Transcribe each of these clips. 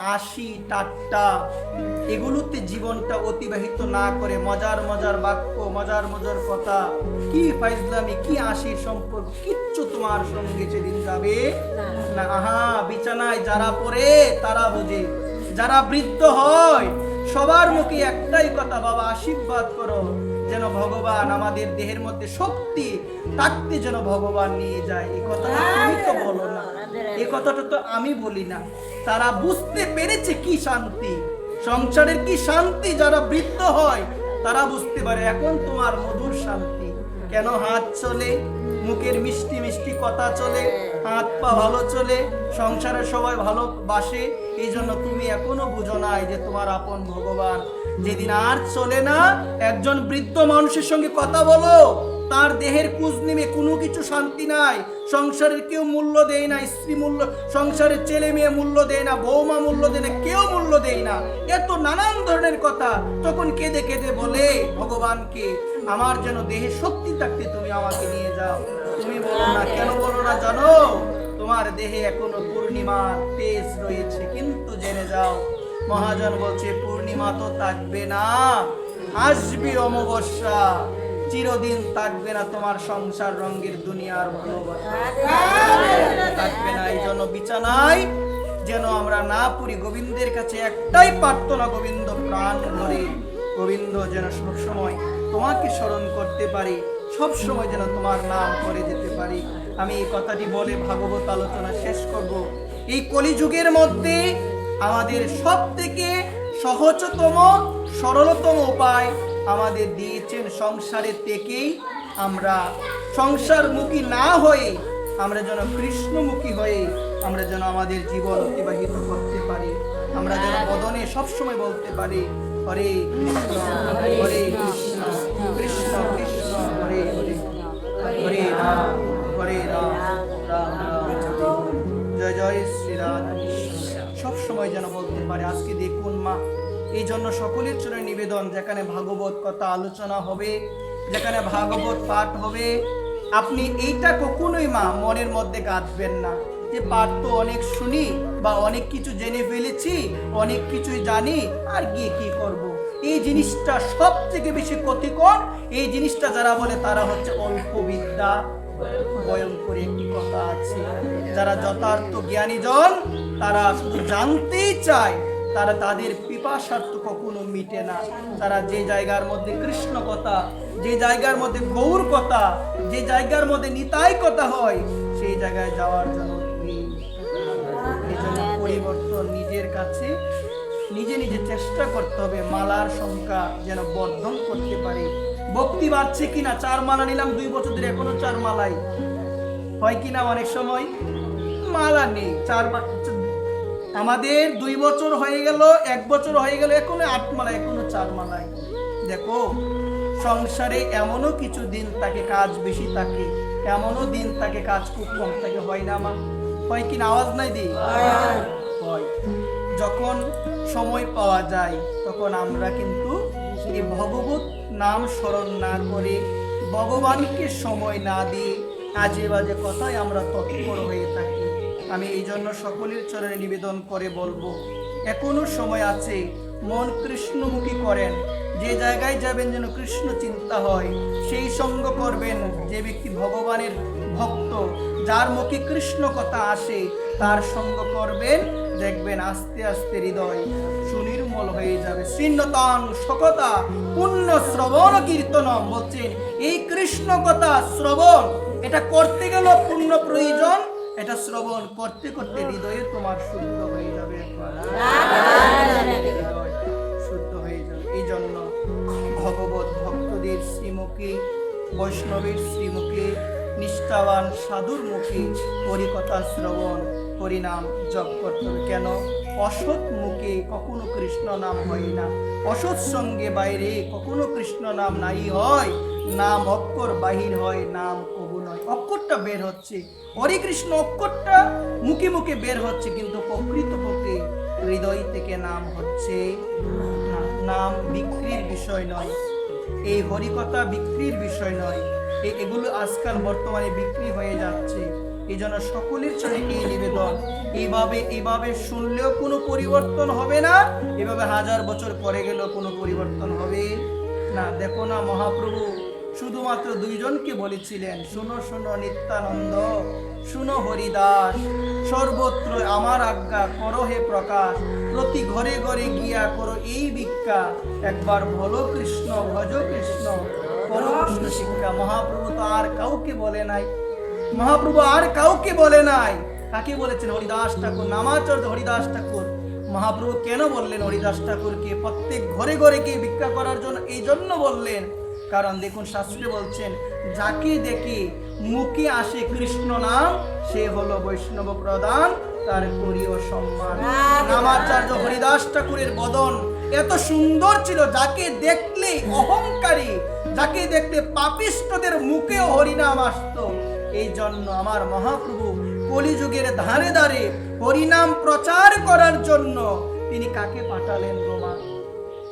হাসি ঠাট্টা এগুলোতে জীবনটা অতিবাহিত না করে মজার মজার বাক্য মজার মজার কথা কি ফাইজলামি কি হাসির সম্পর্ক কিচ্ছু তোমার সঙ্গে সেদিন যাবে না। আহা, বিছানায় যারা পড়ে তারা বোঝে, যারা বৃদ্ধ হয় সবার মুখে একটাই কথা, বাবা আশীর্বাদ করো যেন ভগবান আমাদের দেহের মধ্যে শক্তি থাকতে যেন ভগবান নিয়ে যায়। এই কথাটা তুমি তো বলো না, এই কথাটা তো আমি বলি না। তারা বুঝতে পেরেছে কি শান্তি, সংসারের কি শান্তি। যারা বৃদ্ধ হয় তারা বুঝতে পারে এখন তোমার মধুর শান্তি। কেন হাত চলে, মুখের মিষ্টি মিষ্টি কথা চলে, হাত পা ভালো চলে, সংসারের সবাই ভালোবাসে। এই জন্য তুমি এখনো বুঝো নাই যে তোমার আপন ভগবান। যেদিন আর চলে না, একজন বৃদ্ধ মানুষের সঙ্গে কথা বলো, তার দেহের কুজ নিমে কোনো কিছু শান্তি নাই। সংসারের কেউ মূল্য দেয় না, স্ত্রী মূল্য, সংসারের ছেলে মেয়ে মূল্য দেয় না, বৌমা মূল্য দেয় না, কেউ মূল্য দেয় না। এত নানান ধরনের কথা। তখন কেঁদে কেঁদে বলে ভগবানকে, আমার যেন দেহে শক্তি থাকতে তুমি আমাকে নিয়ে যাও। তুমি বলো না, কেন বলো না জানো? তোমার দেহে এখনো পূর্ণিমার তেজ রয়েছে। কিন্তু জেনে যাও, মহাজন বলছে পূর্ণিমা তো থাকবে না, আসবে অমাবস্যা, চিরদিন থাকবে না তোমার সংসার রঙের দুনিয়ার ভালোবাসা থাকবে না। এই জন্য বিছানায় যেন আমরা না পড়ি। গোবিন্দের কাছে একটাই প্রার্থনা, গোবিন্দ প্রাণ ধরে, গোবিন্দ যেন সবসময় তোমাকে স্মরণ করতে পারি, সবসময় যেন তোমার নাম করে যেতে পারি। আমি এই কথাটি বলে ভাগবত আলোচনা শেষ করব। এই কলিযুগের মধ্যে আমাদের সব থেকে সহজতম সরলতম উপায় আমাদের দিয়েছেন সংসারের থেকেই আমরা সংসারমুখী না হয়ে আমরা যেন কৃষ্ণমুখী হয়ে আমরা যেন আমাদের জীবন অতিবাহিত করতে পারি। আমরা যেন বদনে সবসময় বলতে পারি হরে কৃষ্ণ হরে কৃষ্ণ কৃষ্ণ কৃষ্ণ হরে হরে, হরে রাম হরে রাম রাম রাম জয় জয় শ্রীরাম। সবসময় যেন বলতে পারি। আজকে দেখুন মা, এই জন্য সকলের জন্য নিবেদন, যেখানে ভাগবত কথা আলোচনা হবে, যেখানে ভাগবত পাঠ হবে, আপনি এইটা কখনোই মা মনের মধ্যে গাঁথবেন না যে পাঠ তো অনেক শুনি বা অনেক কিছু জেনে ফেলেছি, অনেক কিছুই জানি, আর গিয়ে কি করব। এই জিনিসটা সব থেকে বেশি ক্ষতিকর। এই জিনিসটা যারা বলে তারা হচ্ছে অল্প বিদ্যা। ভয়ঙ্কর একটি কথা আছে, যারা যথার্থ জ্ঞানীজন তারা শুধু জানতেই চায়, তারা তাদের পিপাসার্থ কখনো মিটে না। তারা যে জায়গার মধ্যে কৃষ্ণ কথা, যে জায়গার মধ্যে গৌর কথা, যে জায়গার মধ্যে নিতাই কথা হয়, সেই জায়গায় যাওয়ার জন্য এই জন্য পরিবর্তন নিজের কাছে নিজে নিজে চেষ্টা করতে হবে। মালার সংখ্যা যেন বর্ধন করতে পারি। ভক্তি বাড়ছে কিনা, 4 মালা নিলাম 2 বছর ধরে, এখনো 4 মালাই হয় কিনা? অনেক সময় মালা নেই, 4 আমাদের 2 বছর হয়ে গেল, 1 বছর হয়ে গেল, এখনো 8 মালা, এখনো 4 মালাই। দেখো, সংসারে এমনও কিছু দিন তাকে কাজ বেশি থাকে, এমনও দিন তাকে কাজ খুব কম থাকে, হয় না মা? হয় কিনা? আওয়াজ নাই দি হয়। যখন সময় পাওয়া যায় তখন আমরা কিন্তু এই ভগবত নাম স্মরণ না করে, ভগবানকে সময় না দিয়ে আজে বাজে কথায় আমরা তৎপর হয়ে থাকি। আমি এই জন্য সকলের চরণে নিবেদন করে বলবো, এখনো সময় আছে, মন কৃষ্ণমুখী করেন। যে জায়গায় যাবেন যেন কৃষ্ণ চিন্তা হয়, সেই সঙ্গ করবেন। যে ব্যক্তি ভগবানের ভক্ত, যার মুখে কৃষ্ণ কথা আসে, তার সঙ্গ করবেন। দেখবেন আস্তে আস্তে হৃদয় সুনির্মল হয়ে যাবে। শৃণ্যতাং শকতা পুণ্য শ্রবণ কীর্তনম বলছেন, এই কৃষ্ণ কথা শ্রবণ, এটা করতে গেল পুণ্য প্রয়োজন। এটা শ্রবণ করতে করতে হৃদয়ে তোমার শুদ্ধ হয়ে যাবে, শুদ্ধ হয়ে যাবে। এই জন্য ভগবত ভক্তদের শ্রীমুখে, বৈষ্ণবের শ্রীমুখে, নিষ্ঠাবান সাধুর মুখে হরিকথা শ্রবণ, হরিনাম জপ করতে হবে। কেন? অসৎ মুখে কখনো কৃষ্ণ নাম হয় না, অসৎ সঙ্গে বাইরে কখনো কৃষ্ণ নাম নাই হয়। নাম অক্ষর বাহির হয়, নাম কবু নয়। অক্ষরটা বের হচ্ছে, হরে কৃষ্ণ অক্ষরটা মুখে মুখে বের হচ্ছে, কিন্তু প্রকৃতপক্ষে হৃদয় থেকে নাম হচ্ছে না। নাম বিক্রির বিষয় নয়, এই হরিকথা বিক্রির বিষয় নয়। এগুলো আজকাল বর্তমানে বিক্রি হয়ে যাচ্ছে। এই জন্য সকলের চলে এই নিবেদন। এইভাবে শুনলেও কোনো পরিবর্তন হবে না, এভাবে 1000 বছর পরে গেলেও কোনো পরিবর্তন হবে না। দেখো না, মহাপ্রভু শুধুমাত্র 2 জনকে বলেছিলেন, শুনো শুনো নিত্যানন্দ, শুনো হরিদাস, সর্বত্র আমার আজ্ঞা করো হে প্রকাশ, প্রতি ঘরে ঘরে গিয়া করো এই ভিক্ষা, একবার বলো কৃষ্ণ ভজ কৃষ্ণ, করো কৃষ্ণ শিক্ষা। মহাপ্রভু তো আর কাউকে বলে নাই, মহাপ্রভু আর কাউকে বলে নাই। কাকে বলেছেন? হরিদাস ঠাকুর, নামাচার্য হরিদাস ঠাকুর। মহাপ্রভু কেন বললেন হরিদাস ঠাকুরকে প্রত্যেক ঘরে ঘরে গিয়ে ভিক্ষা করার জন্য? এই জন্য বললেন, কারণ দেখুন শাস্ত্রে বলছেন, যাকে দেখে মুখে আসে কৃষ্ণ নাম, সে হলো বৈষ্ণব প্রদান, তার করিও সম্মান। নামাচার্য হরিদাস ঠাকুরের বদন এত সুন্দর ছিল, যাকে দেখলে অহংকারী, যাকে দেখলে পাপিষ্ঠদের মুখেও হরিনাম আসতো। এই জন্য আমার মহাপ্রভু কলিযুগের ধারে ধারে হরিনাম প্রচার করার জন্য তিনি কাকে পাঠালেন? রোমা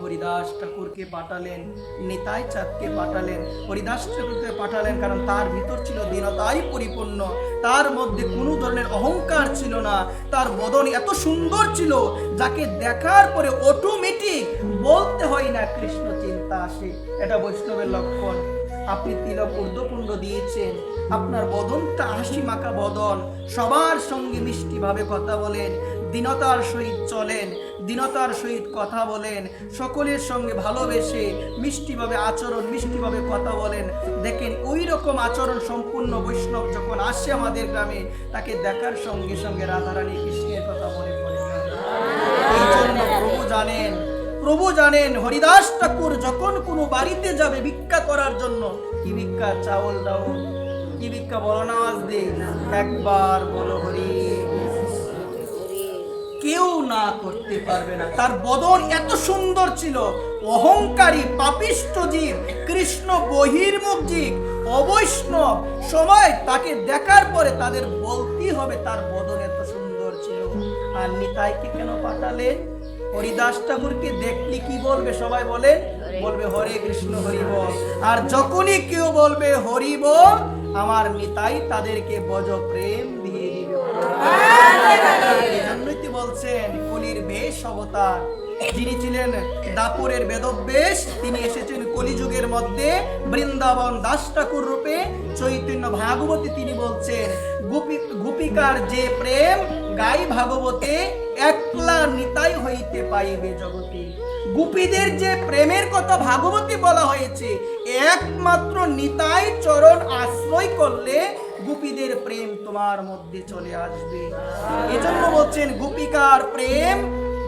হরিদাস ঠাকুরকে পাঠালেন, নিতাই চাঁদকে পাঠালেন। হরিদাস ঠাকুরকে পাঠালেন কারণ তার ভিতর ছিল দীনতাই পরিপূর্ণ, তার মধ্যে কোনো ধরনের অহংকার ছিল না, তার বদন এত সুন্দর ছিল, যাকে দেখার পরে অটোমেটিক বলতে হয় না কৃষ্ণ চিন্তা আসে। এটা বৈষ্ণবের লক্ষণ। আপনি তিলক ঊর্ধ্বপুণ্ড দিয়েছেন, আপনার বদনটা হাসি মাখা বদন, সবার সঙ্গে মিষ্টিভাবে কথা বলেন, দীনতার সহিত চলেন, দীনতার সহিত কথা বলেন, সকলের সঙ্গে ভালোবেসে মিষ্টিভাবে আচরণ, মিষ্টিভাবে কথা বলেন। দেখেন ওই রকম আচরণ সম্পূর্ণ বৈষ্ণব যখন আসে আমাদের গ্রামে, তাকে দেখার সঙ্গে সঙ্গে রাধারানী কৃষ্ণের কথা মনে পড়ে। এই জন্য প্রভু জানেন হরিদাস ঠাকুর যখন কোনো বাড়িতে যাবে ভিক্ষা করার জন্য, কি ভিক্ষা? চাউল দাও, কি ভিক্ষা? বলো না আজ দে, একবার বলো হরি, কেউ না করতে পারবে না। তার বদন এত সুন্দর ছিল, অহংকারী পাপিষ্ঠ জীব, কৃষ্ণ বহির্মুখ জীব, অবৈষ্ণব সবাই তাকে দেখার পরে তাদের বলতেই হবে তার বদন এত সুন্দর ছিল। আর নিতাইকে কেন পাঠালেন? হরিদাস ঠাকুরকে দেখলে কি বলবে? সবাই বলবে হরে কৃষ্ণ হরি বল। আর যখনই কেউ বলবে হরি বল, আমার নিতাই তাদেরকে বজ প্রেম দিয়ে দিবে। এজন্যই বলছেন কলির বেশ অবতার, যিনি ছিলেন দাপুরের বেদব্যাস, তিনি এসেছেন কলিযুগের মধ্যে বৃন্দাবন দাস ঠাকুর রূপে। চৈতন্য ভাগবতী তিনি বলছেন, গোপিকার যে প্রেম গাই ভাগবতে, একলা নিতাই হইতে পাইবে জগতে। গোপীদের যে প্রেমের কথা ভাগবতী বলা হয়েছে, একমাত্র নিতাই চরণ আশ্রয় করলে গোপীদের প্রেম তোমার মধ্যে চলে আসবে। এজন্য বলছেন গোপিকার প্রেম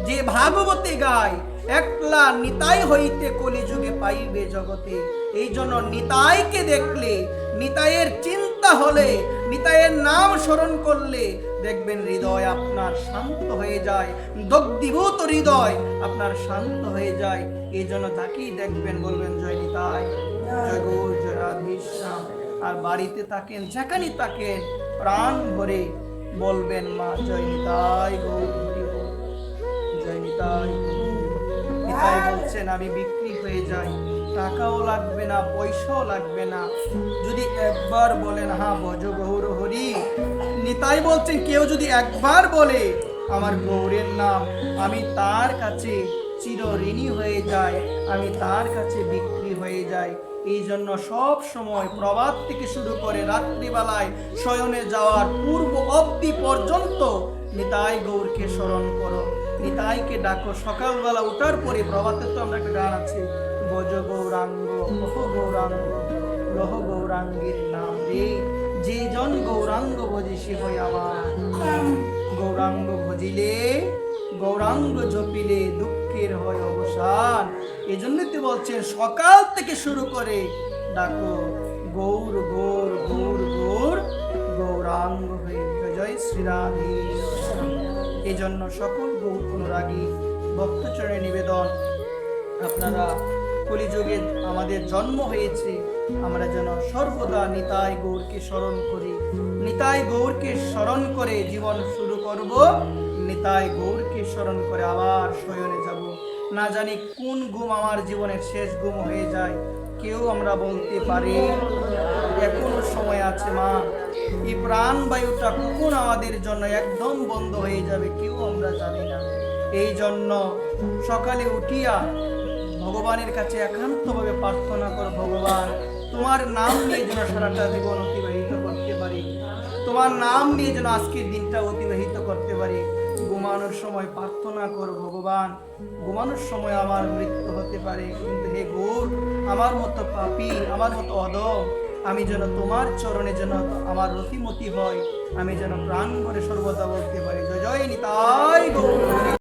যে ভাগবতে গায়, একলা নিতাই হইতে কলিযুগে পাইবে জগতে। এই জন্য নিতাইকে দেখলে, নিতাইয়ের চিন্তা হলে, নিতাইয়ের নাম স্মরণ করলে দেখবেন হৃদয় আপনার শান্ত হয়ে যায়, দগ্ধীভূত হৃদয় আপনার শান্ত হয়ে যায়। এই জন্য তাকেই দেখবেন বলবেন জয় নিতাই, জয় গৌর, জয় রাধেশ্যাম। আর বাড়িতে থাকেন, যেখানে থাকেন, প্রাণ ভরে বলবেন মা জয় নিতাই গৌর হরি বল, জয় নিতাই। নিতাই বলছেন আমি বিক্রি হয়ে যাই, টাকাও লাগবে না, পয়সাও লাগবে না, যদি একবার বলেন হ্যাঁ ভজ গৌর হরি। নিতাই বলছেন কেউ যদি একবার বলে আমার গৌরের নাম, আমি তার কাছে চির ঋণী হয়ে যাই, আমি তার কাছে বিক্রি হয়ে যাই। এই জন্য সব সময় প্রভাত থেকে শুরু করে রাত্রিবেলায় শয়নে যাওয়ার পূর্ব অবধি পর্যন্ত নিতাই গৌরকে স্মরণ করো, নিতাইকে ডাকো। সকালবেলা উঠার পরে প্রভাতে তো আমরা একটা গান আছে, ভজ গৌরাঙ্গ ওহ গৌরাঙ্গ রহ গৌরাঙ্গের নাম রে, যে জন গৌরাঙ্গ ভজে সে হয় আমার। গৌরাঙ্গ ভজিলে, গৌরাঙ্গ জপিলে দুঃখের হয় অবসান। এই জন্যই তো বলছেন সকাল থেকে শুরু করে ডাকো গৌর গৌর গৌর গৌর গৌরাঙ্গ হয়ে জয় শ্রীরাধে। এই জন্য সকল গৌর অনুরাগী ভক্তচরণে নিবেদন, আপনারা কলিযুগে আমাদের জন্ম হয়েছে, আমরা যেন সর্বদা নিতাই গৌরকে স্মরণ করি, নিতাই গৌরকে স্মরণ করে জীবন শুরু করব, নিতাই গৌরকে স্মরণ করে আবার শয়নে যাব। না জানি কোন ঘুম আমার জীবনের শেষ ঘুম হয়ে যায়, কেউ আমরা বলতে পারি? এখনো সময় আছে মা, এই প্রাণবায়ুটা কখন আমাদের জন্য একদম বন্ধ হয়ে যাবে কেউ আমরা জানি না। এই জন্য সকালে উঠিয়া ভগবানের কাছে একান্তভাবে প্রার্থনা কর, ভগবান তোমার নাম নিয়ে যেন সারাটা জীবন অতিবাহিত করতে পারি, তোমার নাম নিয়ে যেন আজকের দিনটা অতিবাহিত করতে পারি। ঘুমানোর সময় প্রার্থনা কর, ভগবান ঘুমানোর সময় আমার মৃত্যু হতে পারে, কিন্তু হে গৌর আমার মতো পাপী, আমার মতো অধম, আমি যেন তোমার চরণে যেন আমার রতিমতি হয়, আমি যেন প্রাণ ভরে সর্বদা বলতে পারি জয় জয় নিতাই গৌর।